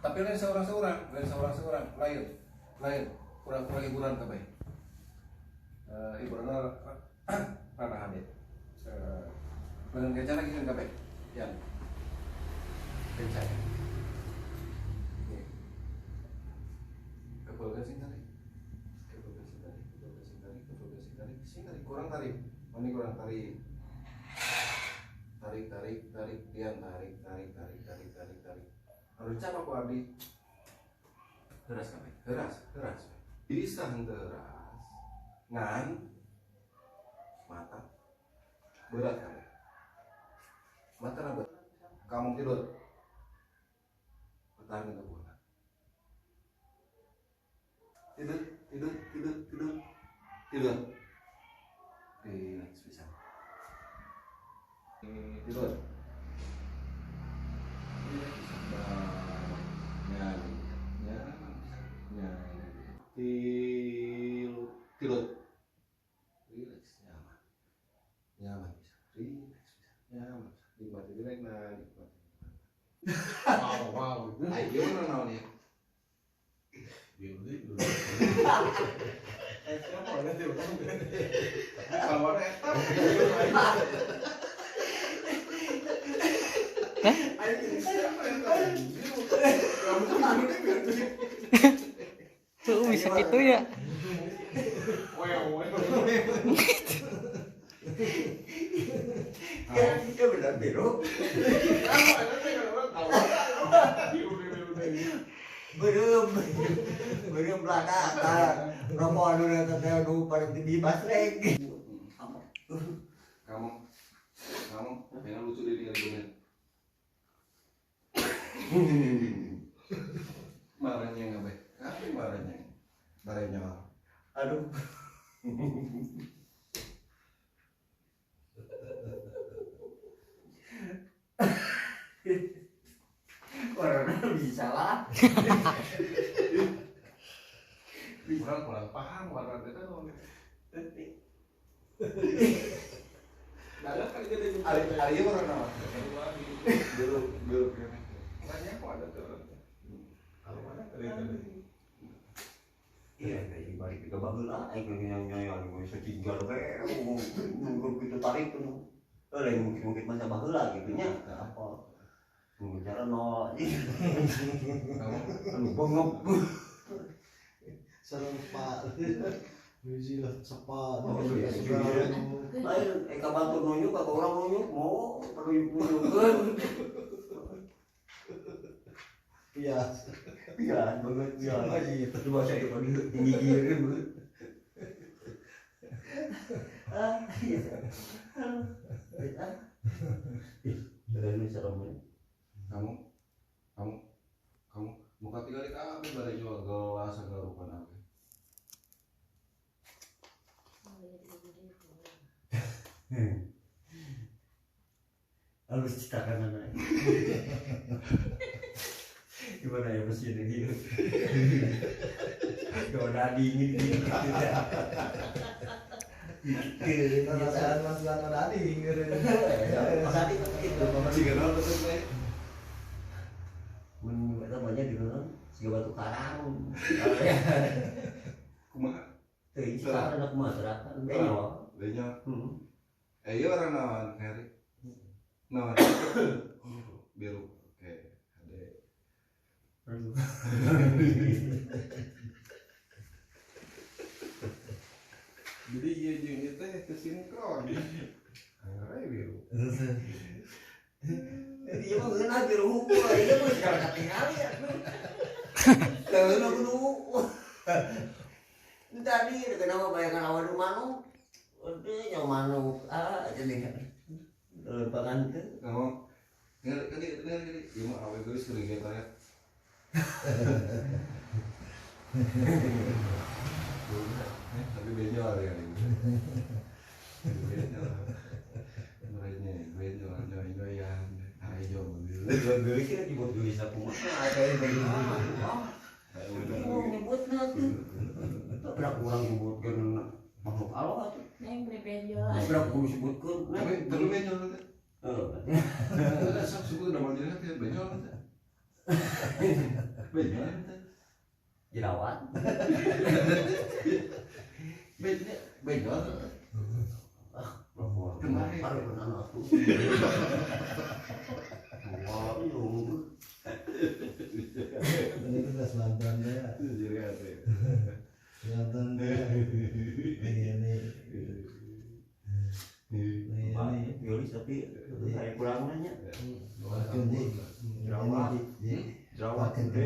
Tapi lain seorang lain kurang hiburan kabeh. Hiburan rada habis. Dengan kencana gitu kabeh. Yang kencana. Kepulauan Singkarik. Kurang tarik. Ini kurang tarik. Tarik, pian tarik. Harus cap aku abdi. Heras kabeh. Heras. Bisa heras. Ngan mata berat kabeh. Mata berat. Kamu tidur. Pertahanan ke bulan. Tidur. Relax bisa. Tidur. Tidur. Relax nyaman bisa. Relax bisa. Nyaman. Nikmati relax nikmati. Wow. Ayo naon ya. Tuh bisa gitu ya. Kita benar biru. Belum belakang. Rokok dulu teteh dulu pada di basreng. Kamu pengen lucu di argumen. Marahnya nggak baik. Apa marahnya? Marahnya. Aduh. Corona bisa lah. Kurang paham warna itu kan. Ada orang nama. Belum. Tanya kok ada tuh. Kalau mana Iya, kayak balik ke baheula aing nyanyi-nyanyi gue setinggal bae. Nunggu kita tarik tuh. Lain mungkin masa baheula gitu nya. Apa? Bicara nol. Anu bengep. Serempak. Biji lah cepat. Lain eka bantu nunjuk atau orang nunjuk mau perlu nunjukkeun. Iya. Iya, banget ya. Lagi Terus bahasa itu tinggi gieureun bu. Iya. Dari serem. Kamu muka tiga kali kabeh bare jual gelas segala rupa nabe. Harus citakan anak. Gimana ya mesin ini? Kalau udah dingin gitu. perasaan masalah tadi. Pas tadi itu Jika nol tetep we. mun eta banyak di mana? Siga batu karang. Kumaha? Teuing sekarang anak masyarakat benyo. Benyo. Heeh. Iya orang nawan kari. Nawan. Biru. Oke. Ade. Jadi iya jeung ieu teh kesinkron. Angare biru. Iya mah ngeunah biru hukum lah, iya mah sekarang katingali ya. Lalu aku nunggu. Tadi kenapa bayangan awal rumah nu? Udah nyawa manuk jadi lempangan tuh. Kamu Ngerti. Ieu mah awe geus keuring eta ya. Tapi benjol ya ini. Benjol. Benjol nyoy-nyoyan. Ayo mobil. Geus ya dibuat geus aku mah. Ada yang beli. Mau nyebutna tuh. Berapa orang nyebutkeun makhluk Allah tuh. Neng beli benjol. Berapa kudu sebutkeun. Tapi benjol teh. Heeh. Sok suku nama dirinya teh benjol teh. Bener. jerawat. Bener. Bener. Kemarin baru pernah aku. Wah, Ini tuh Selatan ya. Selatan ya. Ini. Yoris tapi saya kurang nanya. Makin di. Jerawat. Jerawat gede.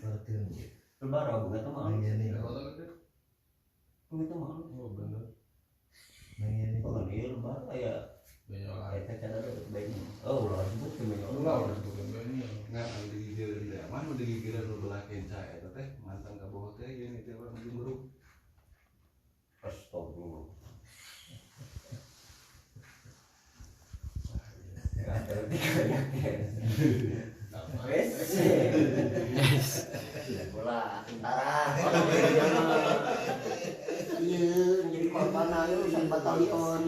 Makin. Lebaran bukan teman. Ini. Bukan teman. Ini. Oh, ini lebaran ya. Kayak cara baiknya. Oh, ulah sebut semuanya. Nggak ada digigiran deh. Mana digigiran lu belah kenca eta teh mantan ka bawah teh yang itu orang jumbruk. Astagfirullah. Ada wes. Bola tentara. Iya, jadi korban ayo 4 batalion.